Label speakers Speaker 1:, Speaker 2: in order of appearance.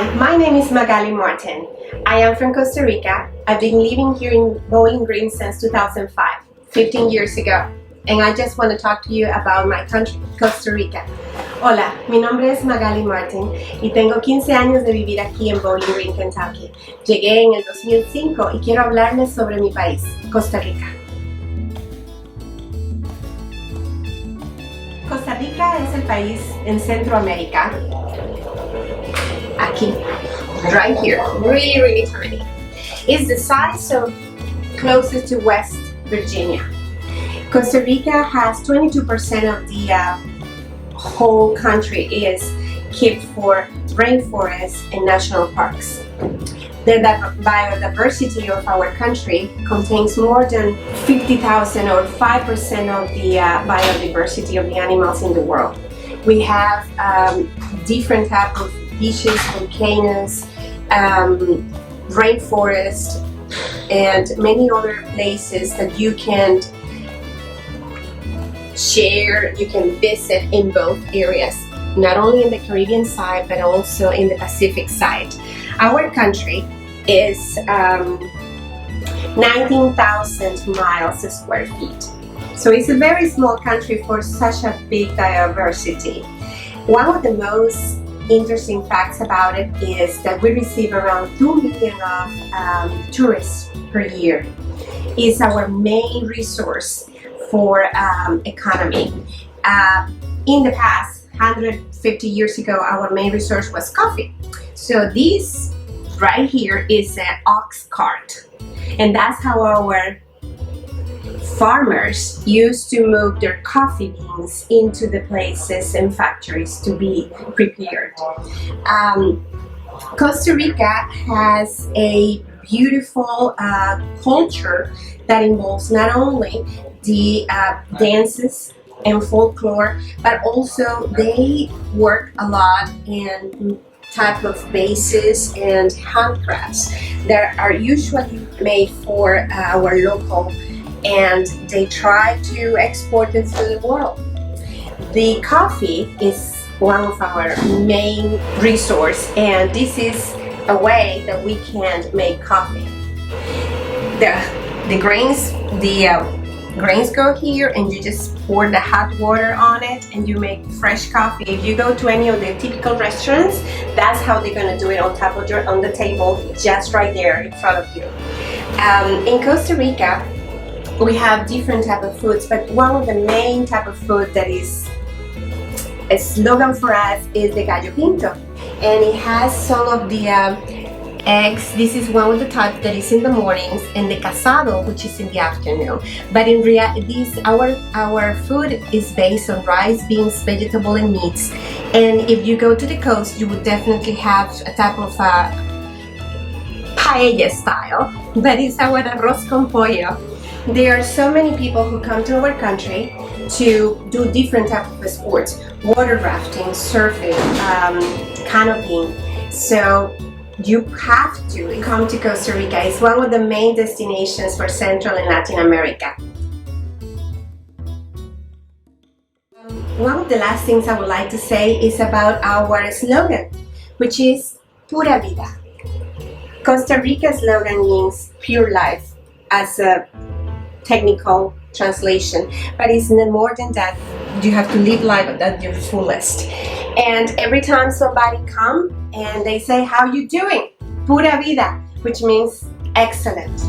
Speaker 1: Hi, my name is Magally Martin. I am from Costa Rica. I've been living here in Bowling Green since 2005, 15 years ago. And I just want to talk to you about my country, Costa Rica. Hola, mi nombre es Magally Martin y tengo 15 años de vivir aquí en Bowling Green, Kentucky. Llegué en el 2005 y quiero hablarles sobre mi país, Costa Rica. Costa Rica es el país en Centroamérica. Aquí, right here, really tiny. It's the size of closest to West Virginia. Costa Rica has 22% of the whole country is kept for rainforests and national parks. The biodiversity of our country contains more than 50,000 or 5% of the biodiversity of the animals in the world. We have different types of beaches, volcanoes, rainforest, and many other places that you can share, you can visit in both areas, not only in the Caribbean side but also in the Pacific side. Our country is 19,000 miles square feet. So it's a very small country for such a big diversity. One of the most interesting facts about it is that we receive around 2 million of tourists per year. It's our main resource for economy. In the past, 150 years ago, our main resource was coffee. So this right here is an ox cart, and that's how our farmers used to move their coffee beans into the places and factories to be prepared. Costa Rica has a beautiful culture that involves not only the dances and folklore, but also they work a lot in type of bases and handcrafts that are usually made for our local, and they try to export it to the world. The coffee is one of our main resource, and this is a way that we can make coffee. The grains go here, and you just pour the hot water on it and you make fresh coffee. If you go to any of the typical restaurants, that's how they're gonna do it on the table, just right there in front of you. In Costa Rica, we have different type of foods, but one of the main type of food that is a slogan for us is the gallo pinto, and it has some of the eggs. This is one of the types that is in the mornings, and the casado, which is in the afternoon. But in reality, our food is based on rice, beans, vegetable, and meats. And if you go to the coast, you would definitely have a type of paella style, but it's our arroz con pollo. There are so many people who come to our country to do different types of sports: water rafting, surfing, canopying. So you have to come to Costa Rica. It's one of the main destinations for Central and Latin America. One of the last things I would like to say is about our slogan, which is Pura Vida. Costa Rica's slogan means pure life as a technical translation, but it's more than that. You have to live life at your fullest. And every time somebody comes and they say, "How you doing?" Pura vida, which means excellent.